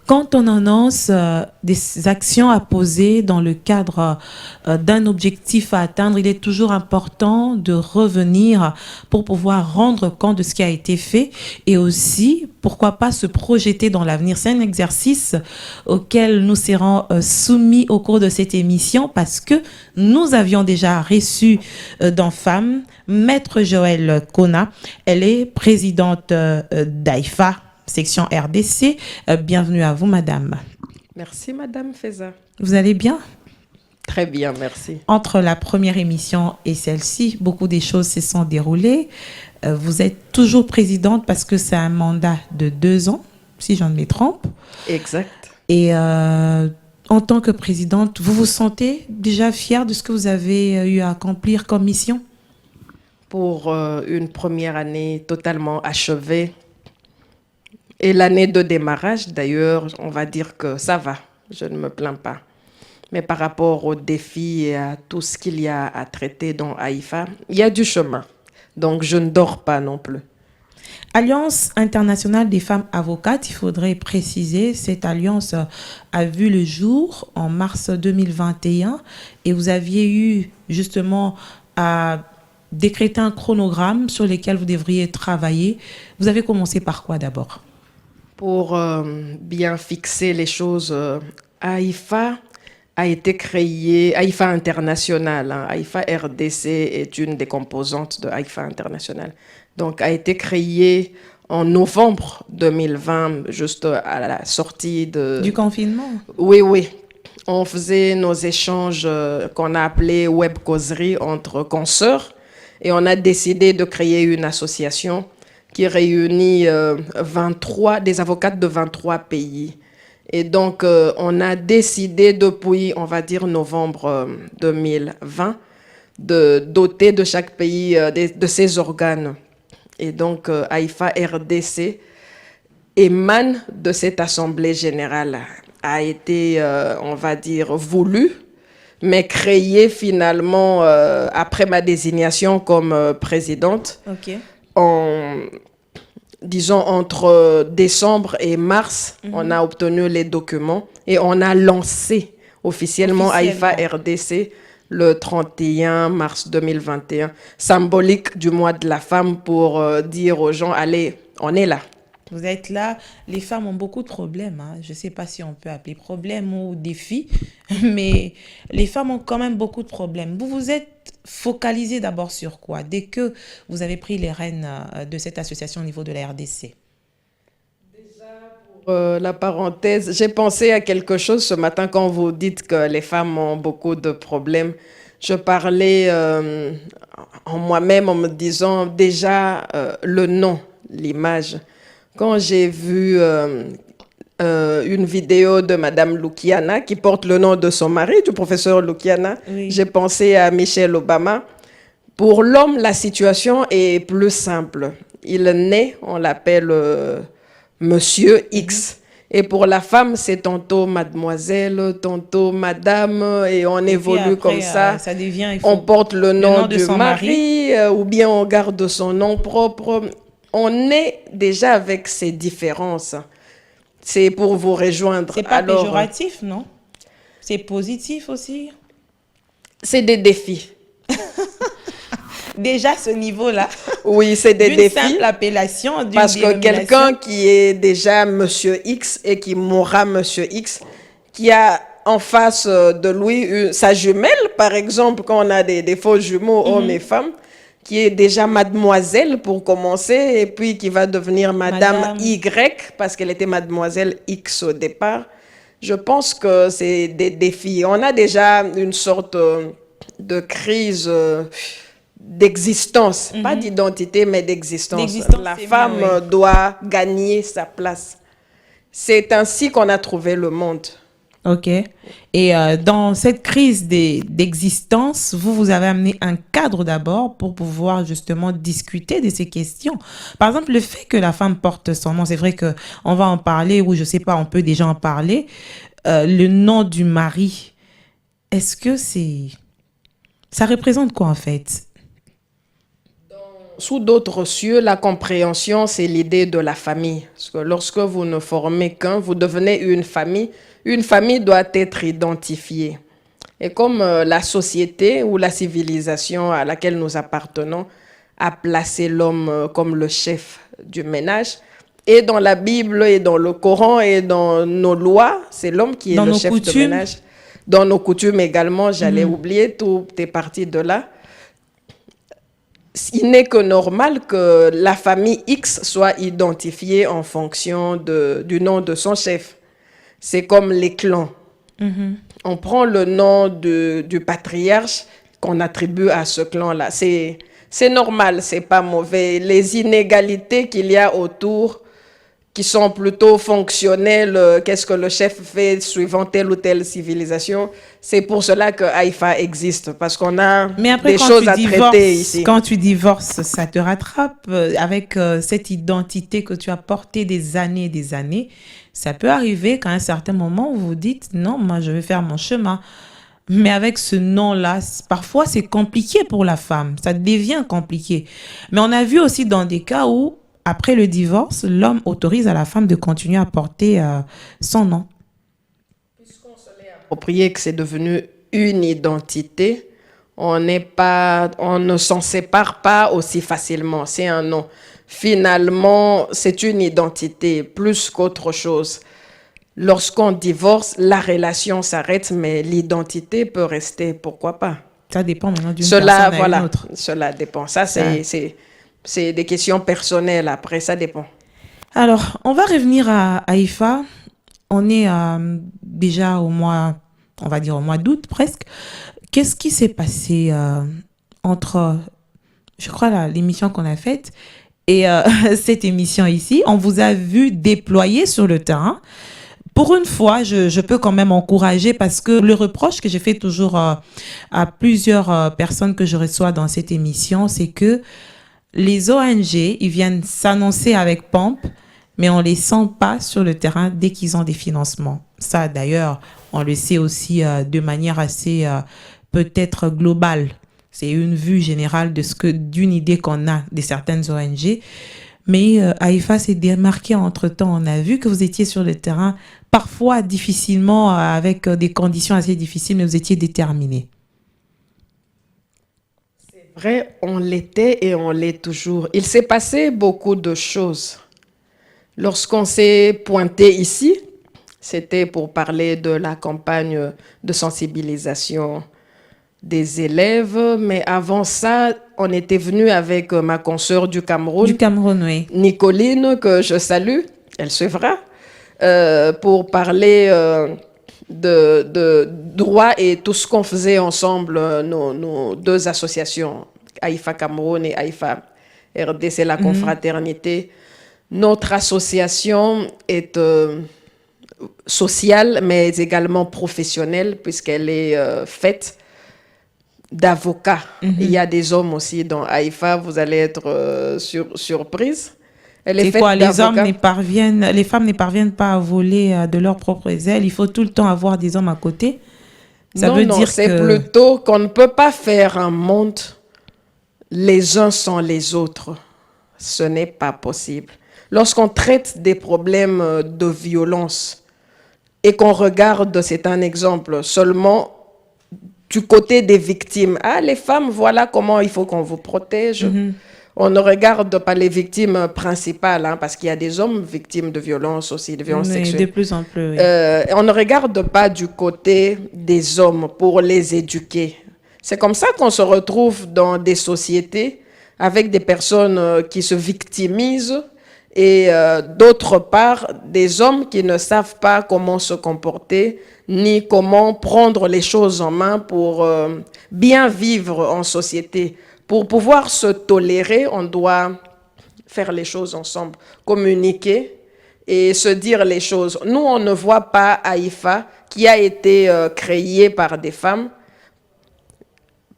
Quand on annonce des actions à poser dans le cadre d'un objectif à atteindre, il est toujours important de revenir pour pouvoir rendre compte de ce qui a été fait et aussi, pourquoi pas, se projeter dans l'avenir. C'est un exercice auquel nous serons soumis au cours de cette émission parce que nous avions déjà reçu dans Femmes Maître Joëlle Kona. Elle est présidente d'AIFA, section RDC. Bienvenue à vous, madame. Merci, madame Feza. Vous allez bien? Très bien, merci. Entre la première émission et celle-ci, beaucoup des choses se sont déroulées. Vous êtes toujours présidente parce que c'est un mandat de 2 ans, si je ne me trompe. Exact. Et en tant que présidente, vous vous sentez déjà fière de ce que vous avez eu à accomplir comme mission? Pour une première année totalement achevée, et l'année de démarrage, d'ailleurs, on va dire que ça va, je ne me plains pas. Mais par rapport aux défis et à tout ce qu'il y a à traiter dans AIFA, il y a du chemin. Donc, je ne dors pas non plus. Alliance internationale des femmes avocates, il faudrait préciser, cette alliance a vu le jour en mars 2021 et vous aviez eu justement à décréter un chronogramme sur lequel vous devriez travailler. Vous avez commencé par quoi d'abord? Pour bien fixer les choses, AIFA a été créé, AIFA International, hein, AIFA RDC est une des composantes de AIFA International. Donc, a été créé en novembre 2020, juste à la sortie du confinement. Oui, oui. On faisait nos échanges qu'on a appelés web causeries entre consoeurs et on a décidé de créer une association qui réunit des avocates de 23 pays. Et donc, on a décidé depuis, on va dire, novembre 2020, de doter de chaque pays de ses organes. Et donc, AIFA RDC émane de cette assemblée générale, a été, on va dire, voulu, mais créé finalement, après ma désignation comme présidente, disons entre décembre et mars, on a obtenu les documents et on a lancé officiellement AIFA RDC le 31 mars 2021, symbolique du mois de la femme pour dire aux gens, allez, on est là. Vous êtes là, les femmes ont beaucoup de problèmes, hein. Je ne sais pas si on peut appeler problème ou défi, mais les femmes ont quand même beaucoup de problèmes. Vous vous êtes focalisé d'abord sur quoi dès que vous avez pris les rênes de cette association au niveau de la RDC? Déjà, pour la parenthèse, j'ai pensé à quelque chose ce matin quand vous dites que les femmes ont beaucoup de problèmes. Je parlais en moi-même en me disant déjà le nom, l'image. Quand j'ai vu une vidéo de Madame Lukiana qui porte le nom de son mari, du professeur Lukiana, oui, j'ai pensé à Michelle Obama. Pour l'homme, la situation est plus simple. Il naît, on l'appelle Monsieur X. Et pour la femme, c'est tantôt mademoiselle, tantôt madame, et on évolue après, comme ça. Ça devient, on porte le nom du mari, ou bien on garde son nom propre. On est déjà avec ces différences. C'est pour vous rejoindre. C'est pas péjoratif, non? C'est positif aussi? C'est des défis. Déjà, ce niveau-là. Oui, c'est des défis. Une simple appellation. Parce que quelqu'un qui est déjà Monsieur X et qui mourra Monsieur X, qui a en face de lui sa jumelle, par exemple, quand on a des faux jumeaux, hommes et femmes, qui est déjà mademoiselle pour commencer, et puis qui va devenir Madame Y, parce qu'elle était Mademoiselle X au départ. Je pense que c'est des défis. On a déjà une sorte de crise d'existence, pas d'identité, mais d'existence. La femme doit gagner sa place. C'est ainsi qu'on a trouvé le monde. Ok. Et dans cette crise d'existence, vous avez amené un cadre d'abord pour pouvoir justement discuter de ces questions. Par exemple, le fait que la femme porte son nom, c'est vrai qu'on va en parler, ou je sais pas, on peut déjà en parler. Le nom du mari, est-ce que ça représente quoi en fait? sous d'autres cieux, la compréhension, c'est l'idée de la famille. Parce que lorsque vous ne formez qu'un, vous devenez une famille. Une famille doit être identifiée. Et comme la société ou la civilisation à laquelle nous appartenons a placé l'homme comme le chef du ménage, et dans la Bible, et dans le Coran, et dans nos lois, c'est l'homme qui est le chef de ménage. Dans nos coutumes également, j'allais oublier, tout est parti de là. Il n'est que normal que la famille X soit identifiée en fonction du nom de son chef. C'est comme les clans. On prend le nom du patriarche qu'on attribue à ce clan-là. C'est normal, c'est pas mauvais. Les inégalités qu'il y a autour, qui sont plutôt fonctionnelles, qu'est-ce que le chef fait suivant telle ou telle civilisation, c'est pour cela que Haïfa existe, parce qu'on a des choses à traiter ici. Quand tu divorces, ça te rattrape avec cette identité que tu as portée des années et des années. Ça peut arriver qu'à un certain moment, vous vous dites, non, moi, je vais faire mon chemin. Mais avec ce nom-là, parfois, c'est compliqué pour la femme. Ça devient compliqué. Mais on a vu aussi dans des cas où, après le divorce, l'homme autorise à la femme de continuer à porter son nom. Puisqu'on se l'est approprié que c'est devenu une identité, on ne s'en sépare pas aussi facilement. C'est un nom. Finalement, c'est une identité plus qu'autre chose. Lorsqu'on divorce, la relation s'arrête, mais l'identité peut rester. Pourquoi pas? Ça dépend maintenant d'une personne à une autre. Cela dépend. Ça, c'est des questions personnelles. Après, ça dépend. Alors, on va revenir à Haïfa. On est déjà au mois, on va dire au mois d'août presque. Qu'est-ce qui s'est passé entre, je crois, l'émission qu'on a faite et cette émission ici? On vous a vu déployer sur le terrain. Pour une fois, je peux quand même encourager, parce que le reproche que j'ai fait toujours à plusieurs personnes que je reçois dans cette émission, c'est que les ONG, ils viennent s'annoncer avec pompe, mais on les sent pas sur le terrain dès qu'ils ont des financements. Ça, d'ailleurs, on le sait aussi de manière assez peut-être globale. C'est une vue générale d'une idée qu'on a de certaines ONG. Mais Haïfa s'est démarqué entre-temps. On a vu que vous étiez sur le terrain, parfois difficilement, avec des conditions assez difficiles, mais vous étiez déterminé. C'est vrai, on l'était et on l'est toujours. Il s'est passé beaucoup de choses. Lorsqu'on s'est pointé ici, c'était pour parler de la campagne de sensibilisation des élèves, mais avant ça, on était venu avec ma consoeur du Cameroun. Du Cameroun, oui. Nicoline, que je salue, elle suivra, pour parler de droit et tout ce qu'on faisait ensemble, nos deux associations, Haïfa Cameroun et Haïfa RDC, la confraternité. Notre association est sociale, mais également professionnelle, puisqu'elle est faite d'avocats. Il y a des hommes aussi dans Haïfa, vous allez être surprise. C'est quoi, les femmes ne parviennent pas à voler de leurs propres ailes, il faut tout le temps avoir des hommes à côté? Non, c'est plutôt qu'on ne peut pas faire un monde les uns sans les autres. Ce n'est pas possible. Lorsqu'on traite des problèmes de violence et qu'on regarde, c'est un exemple seulement, du côté des victimes. Ah, les femmes, voilà comment il faut qu'on vous protège. On ne regarde pas les victimes principales, parce qu'il y a des hommes victimes de violences aussi, de violences sexuelles. De plus en plus, oui. On ne regarde pas du côté des hommes pour les éduquer. C'est comme ça qu'on se retrouve dans des sociétés avec des personnes qui se victimisent et d'autre part, des hommes qui ne savent pas comment se comporter ni comment prendre les choses en main pour bien vivre en société. Pour pouvoir se tolérer, on doit faire les choses ensemble, communiquer et se dire les choses. Nous, on ne voit pas Haïfa, qui a été créé par des femmes,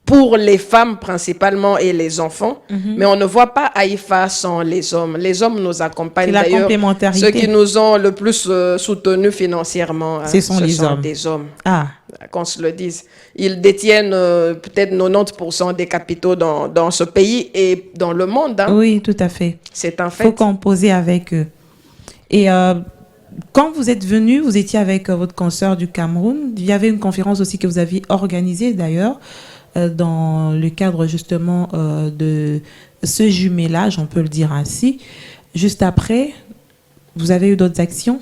pour les femmes principalement et les enfants, mais on ne voit pas Haïfa sans les hommes. Les hommes nous accompagnent. C'est la d'ailleurs. complémentarité. Ceux qui nous ont le plus soutenus financièrement, Ce sont des hommes. Ah, Qu'on se le dise. Ils détiennent peut-être 90% des capitaux dans ce pays et dans le monde. Hein. oui, tout à fait. C'est un Il fait. faut composer avec eux. Et quand vous êtes venu, vous étiez avec votre consoeur du Cameroun. Il y avait une conférence aussi que vous aviez organisée d'ailleurs dans le cadre justement de ce jumelage, on peut le dire ainsi. Juste après, vous avez eu d'autres actions?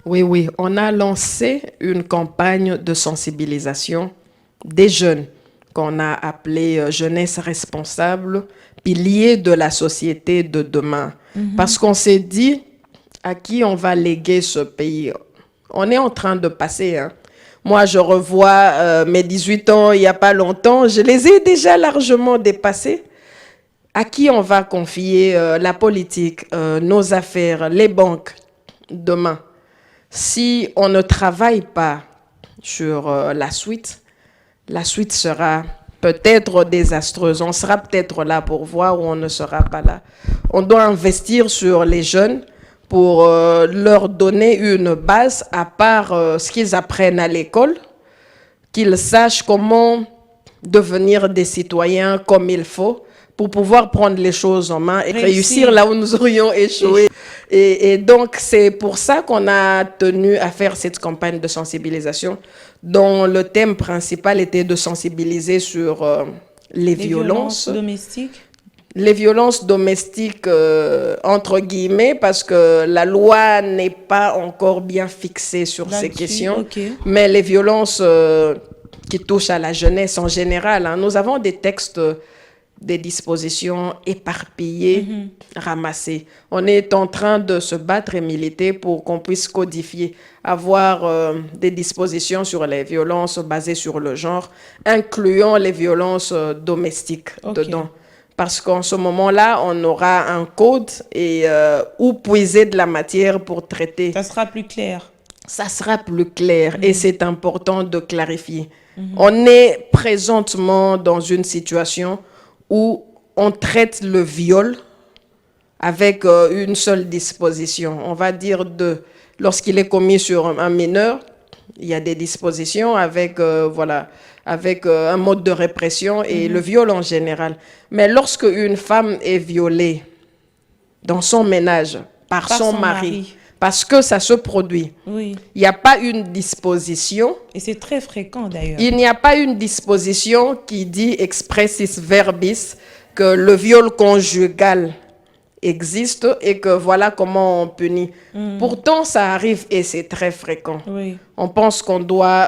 Oui. On a lancé une campagne de sensibilisation des jeunes qu'on a appelée Jeunesse responsable, pilier de la société de demain. Parce qu'on s'est dit, à qui on va léguer ce pays? On est en train de passer. Hein. Moi, je revois mes 18 ans il n'y a pas longtemps. Je les ai déjà largement dépassés. À qui on va confier la politique, nos affaires, les banques demain? Si on ne travaille pas sur la suite sera peut-être désastreuse. On sera peut-être là pour voir ou on ne sera pas là. On doit investir sur les jeunes pour leur donner une base à part ce qu'ils apprennent à l'école, qu'ils sachent comment devenir des citoyens comme il faut pour pouvoir prendre les choses en main et réussir là où nous aurions échoué. Et donc, c'est pour ça qu'on a tenu à faire cette campagne de sensibilisation dont le thème principal était de sensibiliser sur les violences domestiques. Les violences domestiques, entre guillemets, parce que la loi n'est pas encore bien fixée sur ces questions, okay. Mais les violences qui touchent à la jeunesse en général, hein, nous avons des textes, des dispositions éparpillées, ramassées. On est en train de se battre et militer pour qu'on puisse codifier, avoir des dispositions sur les violences basées sur le genre, incluant les violences domestiques dedans. Parce qu'en ce moment-là, on aura un code et où puiser de la matière pour traiter. Ça sera plus clair. Ça sera plus clair et c'est important de clarifier. On est présentement dans une situation où on traite le viol avec une seule disposition. On va dire lorsqu'il est commis sur un mineur, il y a des dispositions avec un mode de répression et le viol en général. Mais lorsque une femme est violée dans son ménage par son mari, parce que ça se produit, il n'y a pas une disposition. Et c'est très fréquent d'ailleurs. Il n'y a pas une disposition qui dit expressis verbis que le viol conjugal existe et que voilà comment on punit. Pourtant, ça arrive et c'est très fréquent. On pense qu'on doit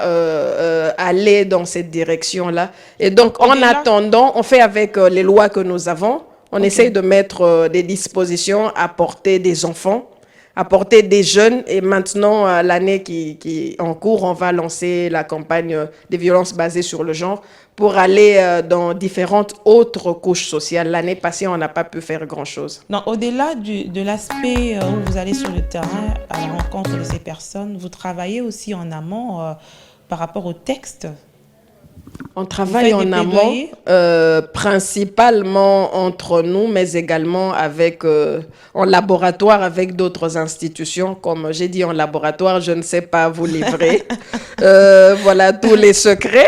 aller dans cette direction-là. Et donc, en attendant, on fait avec les lois que nous avons. On essaye de mettre des dispositions à portée des enfants, à portée des jeunes. Et maintenant, l'année qui en cours, on va lancer la campagne des violences basées sur le genre pour aller dans différentes autres couches sociales. L'année passée, on n'a pas pu faire grand-chose. Non, au-delà de l'aspect où vous allez sur le terrain à la rencontre de ces personnes, vous travaillez aussi en amont par rapport au texte. On travaille en amont, principalement entre nous, mais également en laboratoire avec d'autres institutions. Comme j'ai dit, en laboratoire, je ne sais pas vous livrer voilà tous les secrets,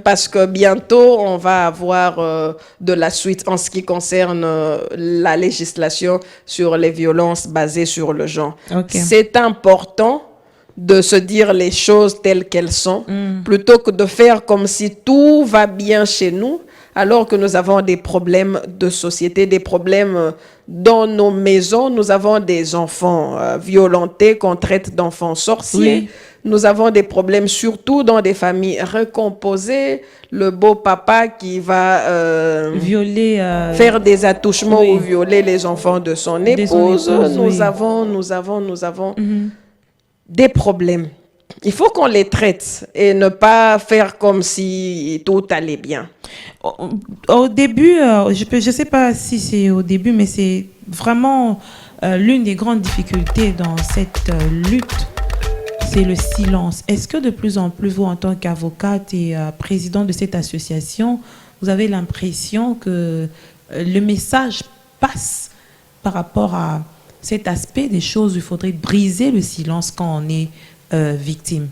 parce que bientôt, on va avoir de la suite en ce qui concerne la législation sur les violences basées sur le genre. C'est important de se dire les choses telles qu'elles sont, plutôt que de faire comme si tout va bien chez nous, alors que nous avons des problèmes de société, des problèmes dans nos maisons. Nous avons des enfants violentés qu'on traite d'enfants sorciers. Nous avons des problèmes surtout dans des familles recomposées. Le beau papa qui va violer, faire des attouchements ou violer les enfants de son épouse. Nous avons des problèmes. Il faut qu'on les traite et ne pas faire comme si tout allait bien. Au début, je ne sais pas si c'est au début, mais c'est vraiment l'une des grandes difficultés dans cette lutte, c'est le silence. Est-ce que de plus en plus, vous, en tant qu'avocate et présidente de cette association, vous avez l'impression que le message passe par rapport à cet aspect des choses où il faudrait briser le silence quand on est victime?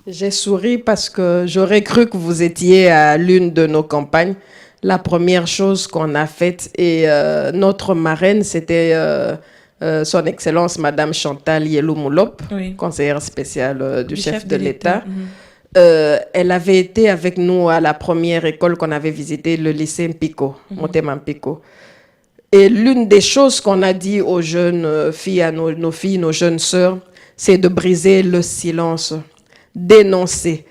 J'ai souri parce que j'aurais cru que vous étiez à l'une de nos campagnes. La première chose qu'on a faite, et notre marraine, c'était Son Excellence Madame Chantal Yellow-Moulop, Oui. conseillère spéciale du chef de l'État. l'État. Elle avait été avec nous à la première école qu'on avait visitée, le lycée Mpiko, Motema Mpiko. Et l'une des choses qu'on a dit aux jeunes filles, à nos filles, nos jeunes sœurs, c'est de briser le silence, dénoncer.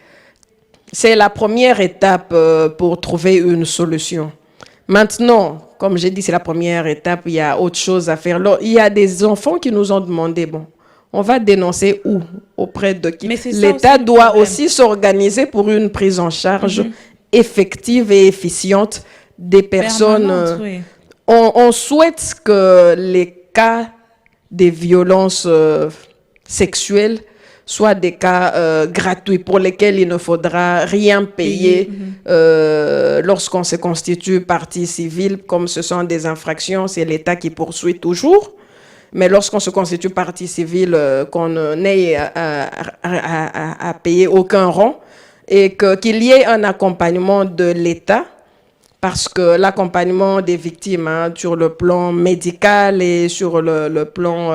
C'est la première étape pour trouver une solution. Maintenant, comme j'ai dit, c'est la première étape, il y a autre chose à faire. Il y a des enfants qui nous ont demandé, bon, on va dénoncer où? Auprès de qui? L'État doit aussi s'organiser pour une prise en charge effective et efficiente des personnes. Oui. On souhaite que les cas des violences sexuelles soient des cas gratuits pour lesquels il ne faudra rien payer lorsqu'on se constitue partie civile. Comme ce sont des infractions, c'est l'État qui poursuit toujours. Mais lorsqu'on se constitue partie civile, qu'on n'ait à payer aucun rang et qu'il y ait un accompagnement de l'État, parce que l'accompagnement des victimes sur le plan médical et sur le plan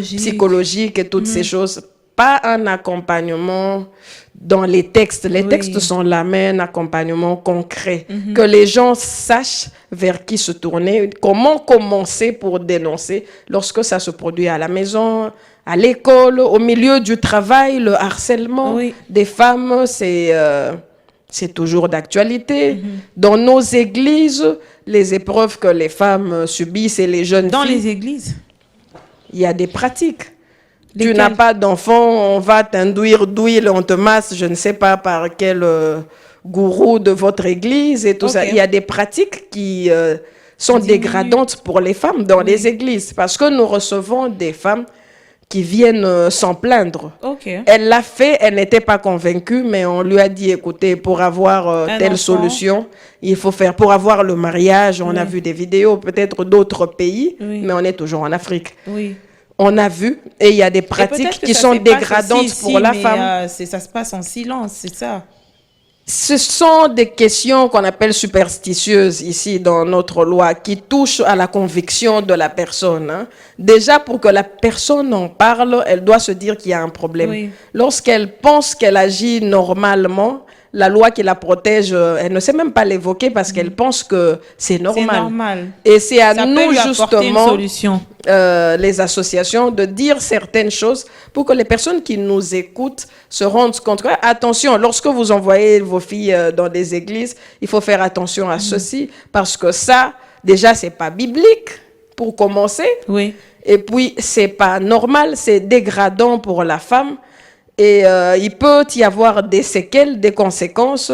psychologique et toutes ces choses, pas un accompagnement dans les textes. Les textes sont là, mais un accompagnement concret. Que les gens sachent vers qui se tourner, comment commencer pour dénoncer lorsque ça se produit à la maison, à l'école, au milieu du travail, le harcèlement des femmes, c'est toujours d'actualité. Dans nos églises, les épreuves que les femmes subissent et les jeunes filles... Dans les églises? Il y a des pratiques. Tu n'as pas d'enfant, on va t'induire d'huile, on te masse, je ne sais pas par quel gourou de votre église et tout ça. Il y a des pratiques qui sont dégradantes pour les femmes dans les églises, parce que nous recevons des femmes qui viennent s'en plaindre. Elle l'a fait, elle n'était pas convaincue, mais on lui a dit, écoutez, pour avoir telle solution, il faut faire, pour avoir le mariage, on a vu des vidéos, peut-être d'autres pays, mais on est toujours en Afrique. On a vu, et il y a des pratiques qui sont dégradantes pour la femme. Ça se passe en silence, c'est ça? Ce sont des questions qu'on appelle superstitieuses ici dans notre loi, qui touchent à la conviction de la personne. Déjà, pour que la personne en parle, elle doit se dire qu'il y a un problème. Lorsqu'elle pense qu'elle agit normalement, la loi qui la protège, elle ne sait même pas l'évoquer parce qu'elle pense que c'est normal. C'est normal. Et c'est à ça nous, justement, les associations, de dire certaines choses pour que les personnes qui nous écoutent se rendent compte. Attention, lorsque vous envoyez vos filles dans des églises, il faut faire attention à ceci, parce que ça, déjà, c'est pas biblique, pour commencer. Et puis, c'est pas normal, c'est dégradant pour la femme. Et il peut y avoir des séquelles, des conséquences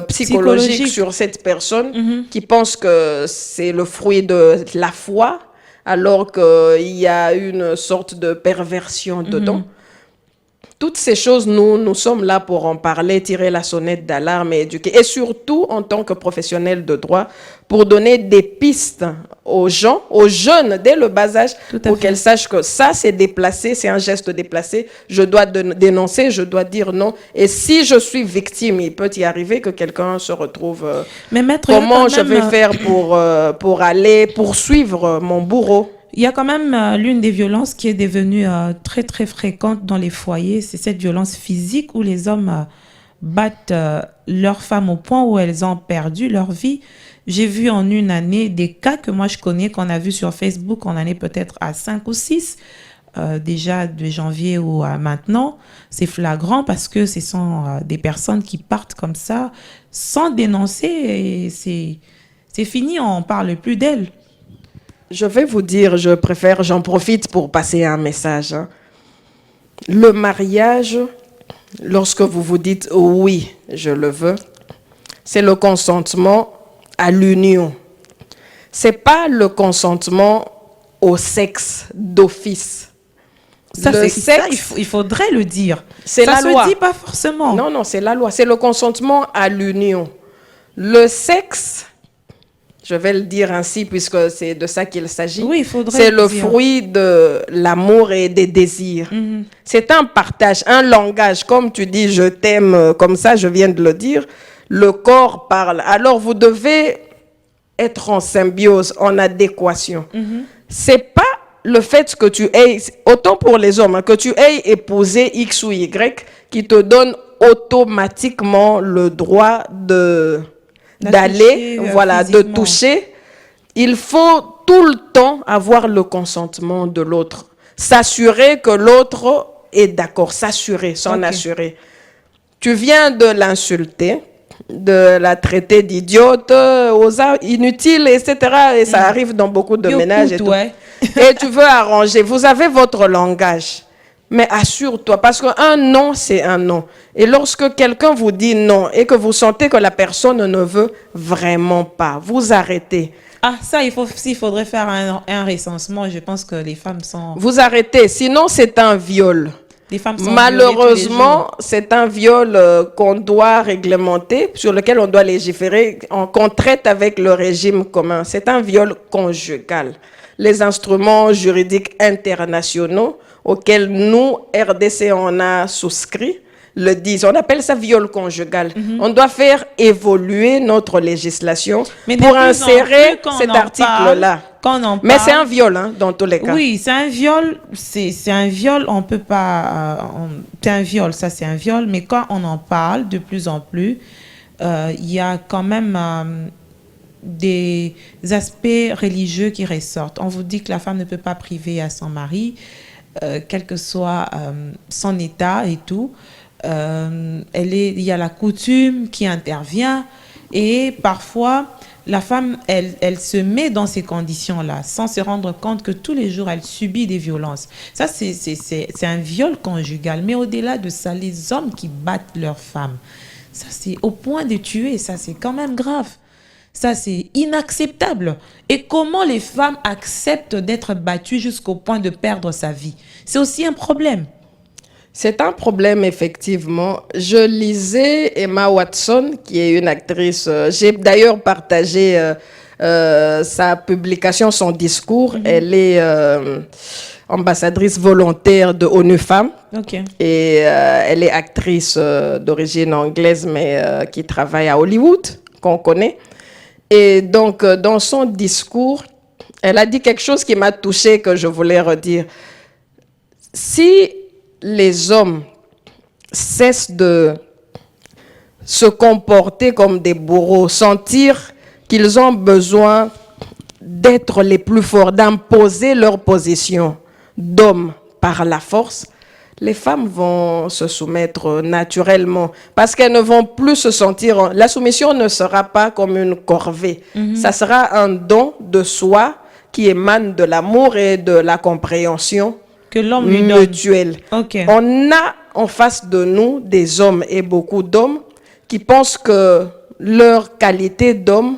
psychologiques sur cette personne qui pense que c'est le fruit de la foi, alors qu'il y a une sorte de perversion dedans. Toutes ces choses, nous sommes là pour en parler, tirer la sonnette d'alarme et éduquer. Et surtout, en tant que professionnels de droit, pour donner des pistes aux gens, aux jeunes, dès le bas âge, pour qu'elles sachent que ça, c'est déplacé, c'est un geste déplacé. Je dois dénoncer, je dois dire non. Et si je suis victime, il peut y arriver que quelqu'un se retrouve... Mais maître, comment je vais faire pour aller poursuivre mon bourreau? Il y a quand même l'une des violences qui est devenue très, très fréquente dans les foyers. C'est cette violence physique où les hommes battent leurs femmes au point où elles ont perdu leur vie. J'ai vu en une année des cas que moi je connais, qu'on a vu sur Facebook, on en est peut-être à 5 ou 6, déjà de janvier ou à maintenant. C'est flagrant parce que ce sont des personnes qui partent comme ça sans dénoncer et c'est fini, on ne parle plus d'elles. Je vais vous dire, j'en profite pour passer un message. Le mariage, lorsque vous vous dites « oui, je le veux », c'est le consentement à l'union. C'est pas le consentement au sexe d'office. Ça, il faudrait le dire. C'est la loi. Ça se dit pas forcément. Non, c'est la loi. C'est le consentement à l'union. Le sexe, je vais le dire ainsi puisque c'est de ça qu'il s'agit, Oui, il faudrait c'est le dire. fruit de l'amour et des désirs. C'est un partage, un langage. Comme tu dis, je t'aime, comme ça, je viens de le dire. Le corps parle. Alors, vous devez être en symbiose, en adéquation. C'est pas le fait que tu aies, autant pour les hommes, hein, que tu aies épousé X ou Y, qui te donne automatiquement le droit d'aller, voilà, de physiquement. toucher. Il faut tout le temps avoir le consentement de l'autre. S'assurer que l'autre est d'accord, s'assurer, s'en assurer. Tu viens de l'insulter, de la traiter d'idiote, inutile, etc. Et ça arrive dans beaucoup de ménages et tout. Ouais. Et tu veux arranger. Vous avez votre langage. Mais assure-toi, parce qu'un non, c'est un non. Et lorsque quelqu'un vous dit non et que vous sentez que la personne ne veut vraiment pas, vous arrêtez. Ah, ça, il faudrait faire un recensement. Je pense que les femmes sont... Vous arrêtez, sinon c'est un viol. Les femmes sont violées tous les Malheureusement, jours. c'est un viol qu'on doit réglementer, sur lequel on doit légiférer, qu'on traite avec le régime commun. C'est un viol conjugal. Les instruments juridiques internationaux auxquels nous, RDC, on a souscrit, le disent. On appelle ça viol conjugal. On doit faire évoluer notre législation Mais de pour plus en insérer plus, quand cet on en article-là. Quand on en Mais c'est parle- un viol, hein, dans tous les cas. Oui, c'est un viol. C'est un viol. On peut pas. C'est un viol. Ça, c'est un viol. Mais quand on en parle de plus en plus, il y a quand même des aspects religieux qui ressortent. On vous dit que la femme ne peut pas priver à son mari, quel que soit son état et tout. Il y a la coutume qui intervient et parfois la femme, elle se met dans ces conditions-là sans se rendre compte que tous les jours, elle subit des violences. Ça, c'est un viol conjugal. Mais au-delà de ça, les hommes qui battent leurs femmes, ça, c'est au point de tuer. Ça, c'est quand même grave. Ça, c'est inacceptable. Et comment les femmes acceptent d'être battues jusqu'au point de perdre sa vie? C'est aussi un problème. C'est un problème, effectivement. Je lisais Emma Watson, qui est une actrice. J'ai d'ailleurs partagé sa publication, son discours. Elle est ambassadrice volontaire de ONU Femmes. Ok. Et elle est actrice d'origine anglaise, mais qui travaille à Hollywood, qu'on connaît. Et donc, dans son discours, elle a dit quelque chose qui m'a touchée, que je voulais redire. Si les hommes cessent de se comporter comme des bourreaux, sentir qu'ils ont besoin d'être les plus forts, d'imposer leur position d'homme par la force, les femmes vont se soumettre naturellement parce qu'elles ne vont plus se sentir... La soumission ne sera pas comme une corvée. Ça sera un don de soi qui émane de l'amour et de la compréhension Que l'homme lui donne. mutuelle. Ok. On a en face de nous des hommes et beaucoup d'hommes qui pensent que leur qualité d'homme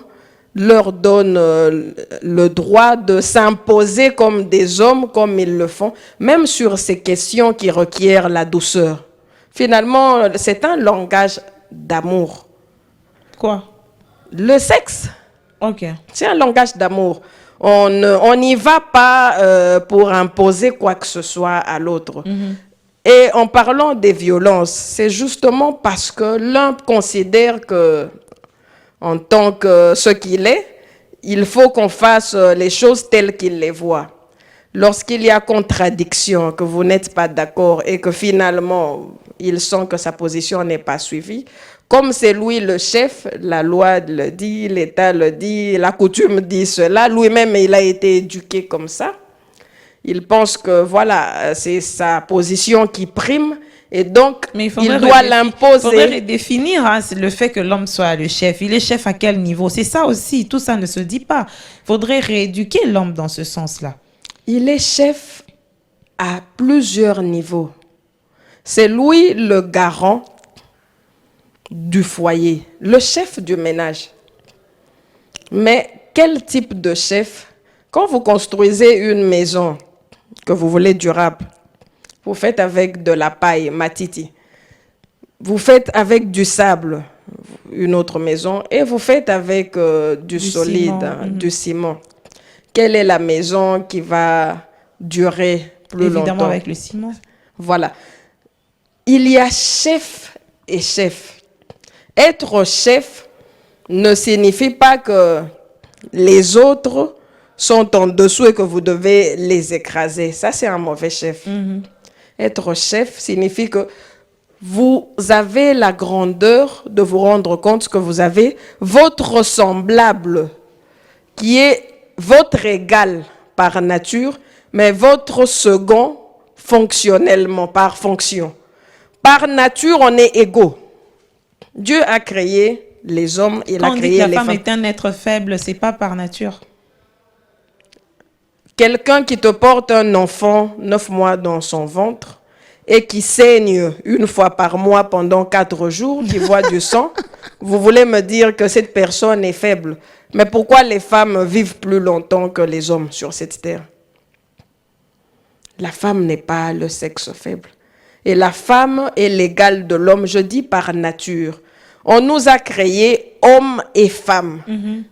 leur donne le droit de s'imposer comme des hommes, comme ils le font, même sur ces questions qui requièrent la douceur. Finalement, c'est un langage d'amour. Quoi? Le sexe, Ok. c'est un langage d'amour. On n'y va pas pour imposer quoi que ce soit à l'autre. Et en parlant des violences, c'est justement parce que l'un considère que, en tant que ce qu'il est, il faut qu'on fasse les choses telles qu'il les voit. Lorsqu'il y a contradiction, que vous n'êtes pas d'accord et que finalement, il sent que sa position n'est pas suivie, comme c'est lui le chef, la loi le dit, l'État le dit, la coutume dit cela, lui-même il a été éduqué comme ça. Il pense que voilà, c'est sa position qui prime et donc Mais il doit Il faudrait l'imposer. redéfinir le fait que l'homme soit le chef. Il est chef à quel niveau? C'est ça aussi. Tout ça ne se dit pas. Il faudrait rééduquer l'homme dans ce sens-là. Il est chef à plusieurs niveaux. C'est lui le garant du foyer, le chef du ménage. Mais quel type de chef? Quand vous construisez une maison que vous voulez durable, vous faites avec de la paille, matiti. Vous faites avec du sable. une autre maison et vous faites avec du solide, ciment. du ciment. Quelle est la maison qui va durer plus Évidemment, longtemps? avec le ciment. Voilà. Il y a chef et chef. Être chef ne signifie pas que les autres sont en dessous et que vous devez les écraser. Ça, c'est un mauvais chef. Être chef signifie que vous avez la grandeur de vous rendre compte que vous avez votre semblable qui est votre égal par nature, mais votre second fonctionnellement, par fonction. Par nature, on est égaux. Dieu a créé les hommes, il a Quand on dit créé que la les femme femmes. est un être faible, c'est pas par nature. Quelqu'un qui te porte un enfant 9 mois dans son ventre et qui saigne une fois par mois pendant 4 jours, qui voit du sang, vous voulez me dire que cette personne est faible. Mais pourquoi les femmes vivent plus longtemps que les hommes sur cette terre? La femme n'est pas le sexe faible. Et la femme est l'égale de l'homme, je dis par nature. On nous a créés hommes et femmes.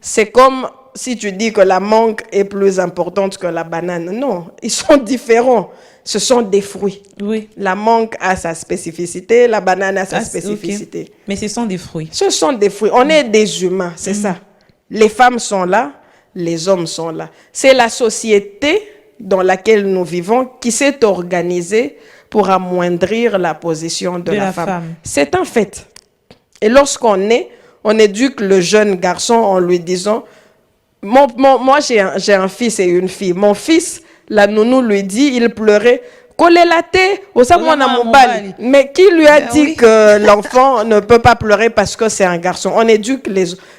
C'est comme si tu dis que la mangue est plus importante que la banane. Non, ils sont différents. Ce sont des fruits. Oui. La mangue a sa spécificité, la banane a sa Ah, spécificité. ok. Mais ce sont des fruits. Ce sont des fruits. On est des humains, c'est ça. Les femmes sont là, les hommes sont là. C'est la société dans laquelle nous vivons qui s'est organisée pour amoindrir la position de la femme. C'est un fait. Et lorsqu'on est, on éduque le jeune garçon en lui disant, moi j'ai un fils et une fille. Mon fils, la nounou lui dit, il pleurait, mais qui lui a dit que l'enfant ne peut pas pleurer parce que c'est un garçon? On éduque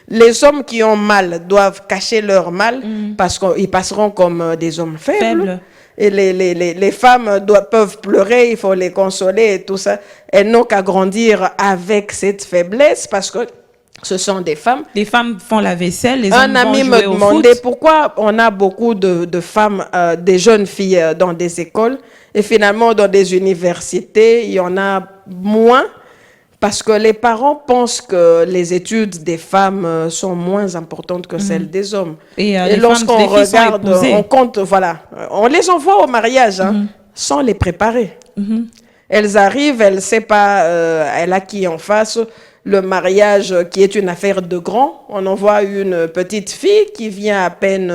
les hommes qui ont mal doivent cacher leur mal parce qu'ils passeront comme des hommes faibles. Et les femmes peuvent pleurer, il faut les consoler et tout ça. Elles n'ont qu'à grandir avec cette faiblesse parce que ce sont des femmes. Les femmes font la vaisselle, les hommes Un ami vont jouer me au demandait foot. pourquoi on a beaucoup de femmes, des jeunes filles dans des écoles et finalement dans des universités, il y en a moins parce que les parents pensent que les études des femmes sont moins importantes que celles des hommes. Et lorsqu'on regarde, on compte, voilà, on les envoie au mariage sans les préparer. Elles arrivent, elle ne sait pas, elle a qui en face. Le mariage qui est une affaire de grand, on envoie une petite fille qui vient à peine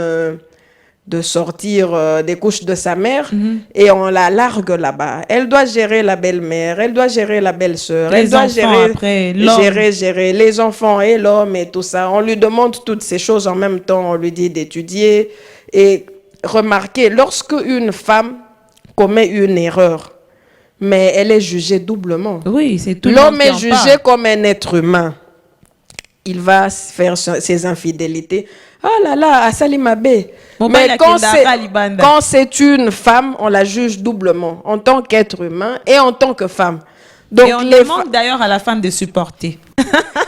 de sortir des couches de sa mère et on la largue là-bas. Elle doit gérer la belle-mère, elle doit gérer la belle-sœur, elle doit gérer les enfants et l'homme et tout ça. On lui demande toutes ces choses en même temps, on lui dit d'étudier. Et remarquez, lorsque une femme commet une erreur, mais elle est jugée doublement. Oui, c'est tout. L'homme est jugé comme un être humain. Il va faire ses infidélités. Ah là là, Asali Mabé. Mais quand c'est une femme, on la juge doublement, en tant qu'être humain et en tant que femme. Donc, et on demande d'ailleurs à la femme de supporter.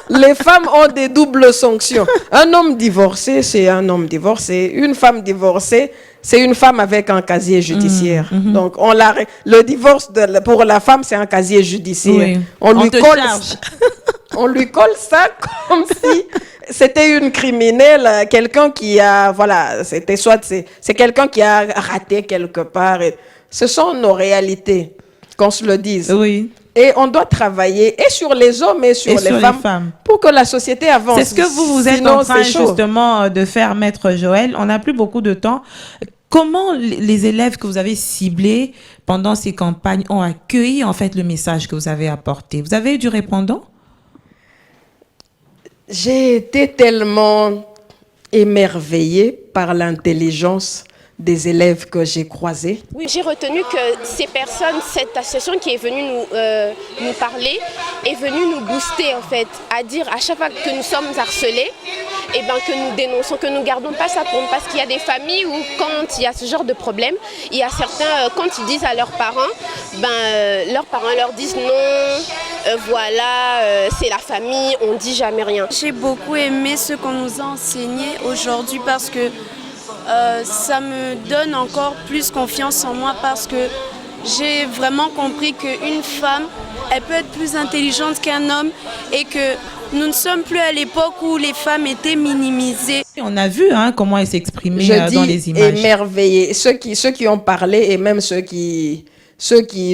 Les femmes ont des doubles sanctions. Un homme divorcé, c'est un homme divorcé. Une femme divorcée, c'est une femme avec un casier judiciaire. Donc, le divorce pour la femme, c'est un casier judiciaire. Oui. On lui colle ça comme si c'était une criminelle, quelqu'un qui a, voilà, c'est quelqu'un qui a raté quelque part. Et ce sont nos réalités, qu'on se le dise. Oui. Et on doit travailler et sur les hommes et sur les femmes pour que la société avance. C'est ce que vous êtes en train justement de faire, Maître Joël. On n'a plus beaucoup de temps. Comment les élèves que vous avez ciblés pendant ces campagnes ont accueilli en fait le message que vous avez apporté? Vous avez eu du répondant? J'ai été tellement émerveillée par l'intelligence des élèves que j'ai croisés. Oui, j'ai retenu que ces personnes, cette association qui est venue nous parler, est venue nous booster en fait, à dire à chaque fois que nous sommes harcelés, eh ben, que nous dénonçons, que nous ne gardons pas ça pour nous. Parce qu'il y a des familles où quand il y a ce genre de problème, il y a certains, quand ils disent à leurs parents leur disent non, voilà, c'est la famille, on ne dit jamais rien. J'ai beaucoup aimé ce qu'on nous a enseigné aujourd'hui parce que ça me donne encore plus confiance en moi parce que j'ai vraiment compris qu'une femme, elle peut être plus intelligente qu'un homme et que Nous ne sommes plus à l'époque où les femmes étaient minimisées. On a vu comment elle s'exprimait Je dans dis les images. émerveillés. Ceux qui ont parlé et même ceux qui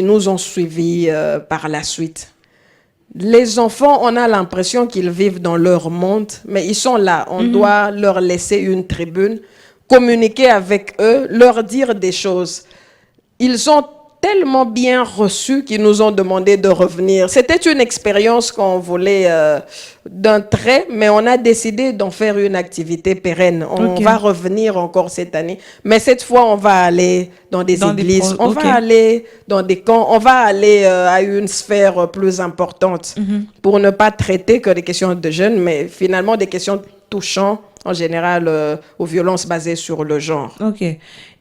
nous ont suivis par la suite. Les enfants, on a l'impression qu'ils vivent dans leur monde, mais ils sont là. On doit leur laisser une tribune, communiquer avec eux, leur dire des choses. Ils ont tellement bien reçu qu'ils nous ont demandé de revenir. C'était une expérience qu'on voulait d'un trait, mais on a décidé d'en faire une activité pérenne. On va revenir encore cette année, mais cette fois, on va aller dans des églises, on va aller dans des camps, on va aller à une sphère plus importante pour ne pas traiter que des questions de jeunes, mais finalement des questions touchant en général aux violences basées sur le genre. Ok.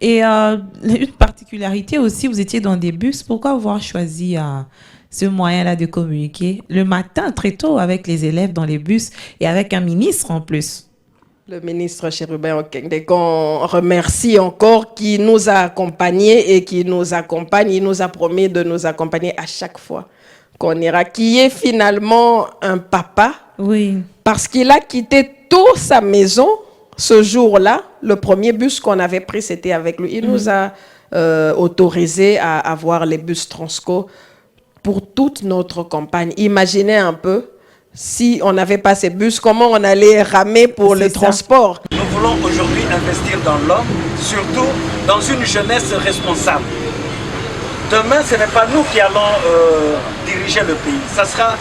Et une particularité aussi, vous étiez dans des bus. Pourquoi avoir choisi ce moyen-là de communiquer le matin très tôt avec les élèves dans les bus et avec un ministre en plus? Le ministre Chérubin Okende, qu'on remercie encore, qui nous a accompagnés et qui nous accompagne. Il nous a promis de nous accompagner à chaque fois qu'on ira, qui est finalement un papa. Oui. Parce qu'il a quitté tôt sa maison ce jour-là. Le premier bus qu'on avait pris, c'était avec lui. Il nous a autorisé à avoir les bus Transco pour toute notre campagne. Imaginez un peu, si on n'avait pas ces bus, comment on allait ramer pour le transport. Nous voulons aujourd'hui investir dans l'homme, surtout dans une jeunesse responsable. Demain, ce n'est pas nous qui allons diriger le pays. Ce sera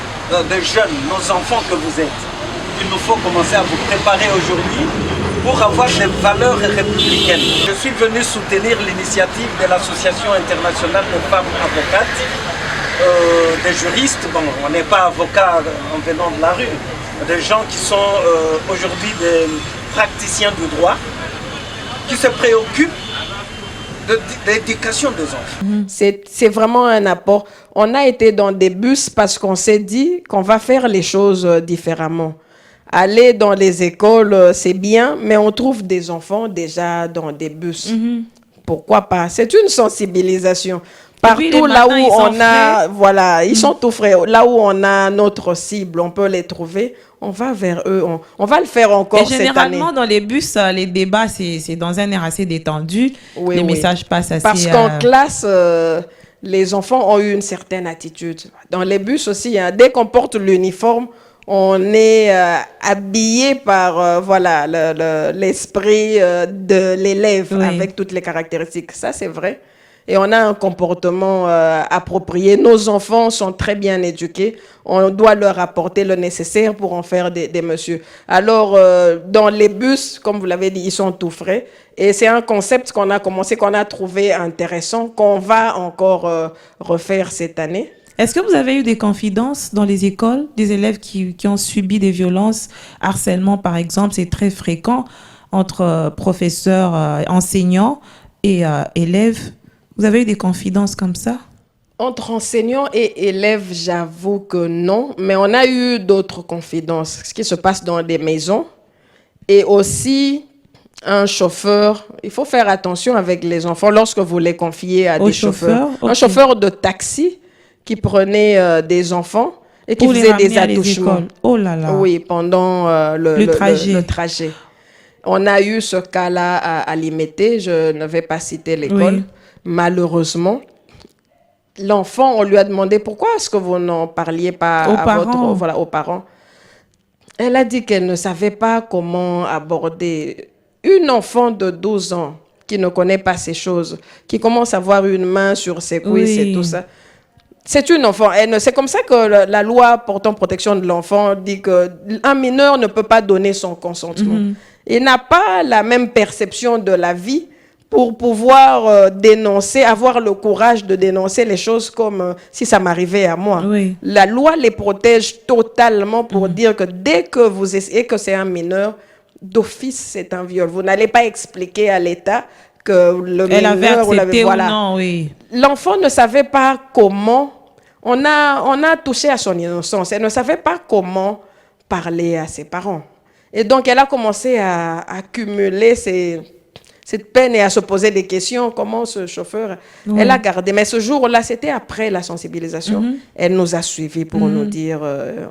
des jeunes, nos enfants que vous êtes. Il nous faut commencer à vous préparer aujourd'hui pour avoir des valeurs républicaines. Je suis venu soutenir l'initiative de l'Association internationale de femmes avocates, des juristes. Bon, on n'est pas avocats en venant de la rue, des gens qui sont aujourd'hui des praticiens du droit, qui se préoccupent de l'éducation des enfants. C'est vraiment un apport. On a été dans des bus parce qu'on s'est dit qu'on va faire les choses différemment. Aller dans les écoles, c'est bien, mais on trouve des enfants déjà dans des bus. Pourquoi pas? C'est une sensibilisation. Partout là où on a, voilà, ils sont tout frais. Là où on a notre cible, on peut les trouver. On va vers eux. On va le faire encore cette année. Généralement, dans les bus, les débats, c'est dans un air assez détendu. Les messages passent assez... Parce qu'en classe, les enfants ont eu une certaine attitude. Dans les bus aussi, dès qu'on porte l'uniforme, on est habillé par voilà, l'esprit de l'élève avec toutes les caractéristiques. Ça, c'est vrai. Et on a un comportement approprié. Nos enfants sont très bien éduqués. On doit leur apporter le nécessaire pour en faire des messieurs. Alors, dans les bus, comme vous l'avez dit, ils sont tout frais. Et c'est un concept qu'on a commencé, qu'on a trouvé intéressant, qu'on va encore refaire cette année. Est-ce que vous avez eu des confidences dans les écoles, des élèves qui ont subi des violences, harcèlement par exemple? C'est très fréquent entre professeurs, enseignants et élèves. Vous avez eu des confidences comme ça? Entre enseignants et élèves, j'avoue que non, mais on a eu d'autres confidences. Ce qui se passe dans des maisons et aussi un chauffeur. Il faut faire attention avec les enfants lorsque vous les confiez à des chauffeurs. Un chauffeur de taxi qui prenait des enfants et qui faisait des attouchements. Oh là là. Oui, pendant le trajet. On a eu ce cas-là à Limete. Je ne vais pas citer l'école. Oui. Malheureusement, l'enfant, on lui a demandé pourquoi est-ce que vous n'en parliez pas aux parents. Elle a dit qu'elle ne savait pas comment aborder une enfant de 12 ans qui ne connaît pas ces choses, qui commence à avoir une main sur ses cuisses et tout ça. C'est une enfant. C'est comme ça que la loi portant protection de l'enfant dit qu'un mineur ne peut pas donner son consentement. Il n'a pas la même perception de la vie pour pouvoir dénoncer, avoir le courage de dénoncer les choses comme si ça m'arrivait à moi. Oui. La loi les protège totalement pour dire que dès que vous essayez que c'est un mineur, d'office c'est un viol. Vous n'allez pas expliquer à l'État que le mineur ou non, oui. L'enfant ne savait pas comment. On a touché à son innocence. Elle ne savait pas comment parler à ses parents. Et donc elle a commencé à accumuler cette peine et à se poser des questions. Comment ce chauffeur, elle a gardé. Mais ce jour-là, c'était après la sensibilisation. Elle nous a suivis pour nous dire...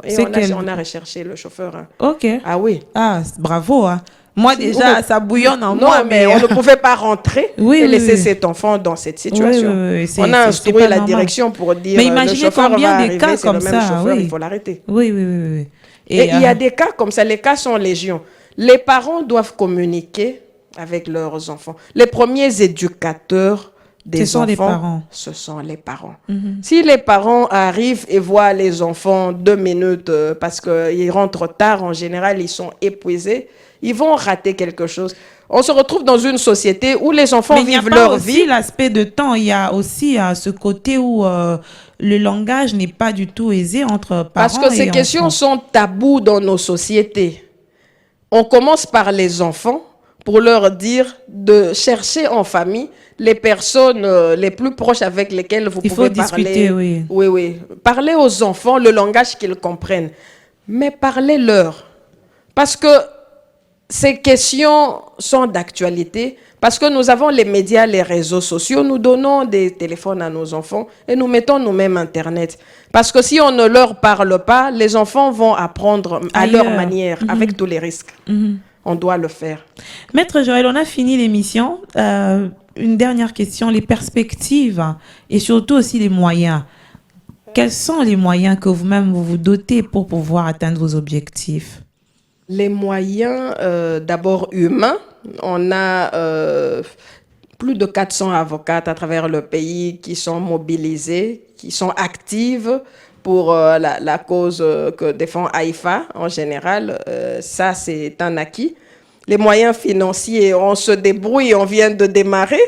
et on a recherché le chauffeur. Hein. Ok. Ah oui. Ah, bravo. Hein. Moi, déjà, ça bouillonne en moi. Non, mais on ne pouvait pas rentrer et laisser cet enfant dans cette situation. On a instruit la direction pour dire mais imaginez le chauffeur combien va de arriver, cas c'est comme le même ça, chauffeur, il faut l'arrêter. Oui. Et il y a des cas comme ça, les cas sont légion. Les parents doivent communiquer avec leurs enfants. Les premiers éducateurs des enfants, ce sont les parents. Si les parents arrivent et voient les enfants 2 minutes parce qu'ils rentrent tard, en général, ils sont épuisés, ils vont rater quelque chose. On se retrouve dans une société où les enfants vivent leur vie. Il y a aussi l'aspect de temps. Il y a aussi ce côté où le langage n'est pas du tout aisé entre parents et enfants. Parce que ces questions sont tabous dans nos sociétés. On commence par les enfants pour leur dire de chercher en famille les personnes les plus proches avec lesquelles vous pouvez discuter, parler. Oui. Parlez aux enfants le langage qu'ils comprennent. Mais parlez-leur. Parce que ces questions sont d'actualité. Parce que nous avons les médias, les réseaux sociaux. Nous donnons des téléphones à nos enfants et nous mettons nous-mêmes Internet. Parce que si on ne leur parle pas, les enfants vont apprendre à leur manière, avec tous les risques. On doit le faire. Maître Joël, on a fini l'émission. Une dernière question, les perspectives et surtout aussi les moyens. Quels sont les moyens que vous-même vous dotez pour pouvoir atteindre vos objectifs? Les moyens, d'abord humains. On a plus de 400 avocates à travers le pays qui sont mobilisées, qui sont actives pour la cause que défend AIFA en général. Ça, c'est un acquis. Les moyens financiers, on se débrouille, on vient de démarrer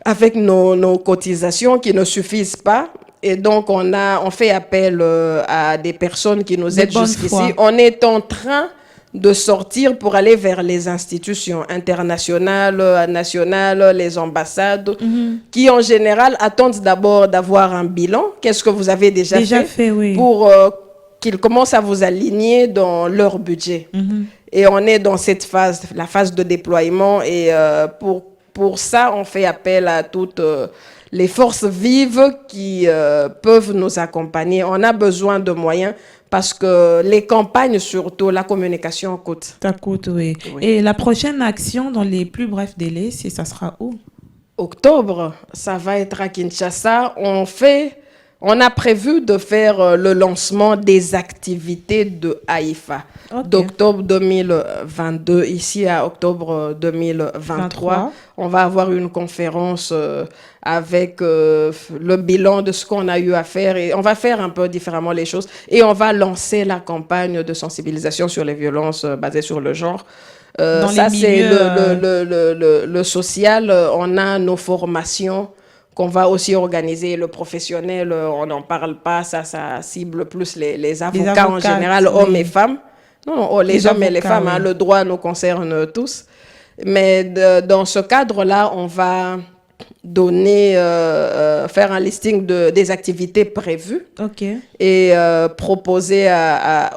avec nos cotisations qui ne suffisent pas. Et donc, on fait appel à des personnes qui nous aident jusqu'ici. On est en train de sortir pour aller vers les institutions internationales, nationales, les ambassades, qui en général attendent d'abord d'avoir un bilan. Qu'est-ce que vous avez déjà fait pour qu'ils commencent à vous aligner dans leur budget. Et on est dans cette phase, la phase de déploiement. Et pour ça, on fait appel à toutes les forces vives qui peuvent nous accompagner. On a besoin de moyens. Parce que les campagnes, surtout, la communication coûte. Ça coûte, oui. Et la prochaine action, dans les plus brefs délais, ça sera où? Octobre, ça va être à Kinshasa. On a prévu de faire le lancement des activités de AIFA d'octobre 2022 ici à octobre 2023. On va avoir une conférence avec le bilan de ce qu'on a eu à faire et on va faire un peu différemment les choses et on va lancer la campagne de sensibilisation sur les violences basées sur le genre. Ça, c'est le social. On a nos formations qu'on va aussi organiser. Le professionnel, on n'en parle pas, ça cible plus les avocats en général, hommes et femmes. Non, les hommes et les femmes, hein, le droit nous concerne tous. Mais dans ce cadre-là, on va donner, faire un listing des activités prévues et proposer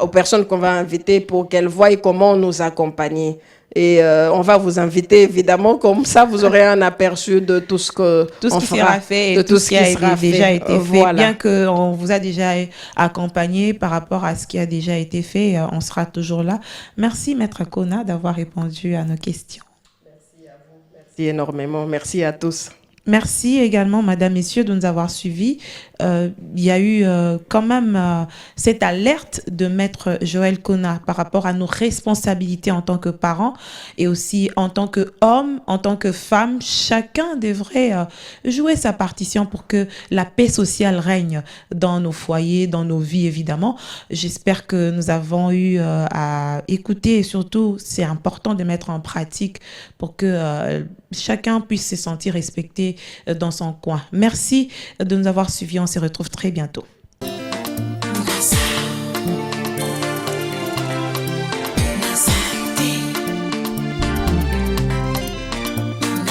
aux personnes qu'on va inviter pour qu'elles voient comment nous accompagner. Et on va vous inviter, évidemment, comme ça, vous aurez un aperçu de tout ce qui sera fait et tout ce qui a déjà été fait. Bien qu'on vous a déjà accompagné par rapport à ce qui a déjà été fait, on sera toujours là. Merci, Maître Kona, d'avoir répondu à nos questions. Merci à vous. Merci énormément. Merci à tous. Merci également, Madame, Messieurs, de nous avoir suivis. Il y a eu quand même cette alerte de Maître Joël Kona par rapport à nos responsabilités en tant que parents et aussi en tant qu'hommes, en tant que femmes. Chacun devrait jouer sa partition pour que la paix sociale règne dans nos foyers, dans nos vies, évidemment. J'espère que nous avons eu à écouter et surtout, c'est important de mettre en pratique pour que chacun puisse se sentir respecté dans son coin. Merci de nous avoir suivis. On se retrouve très bientôt.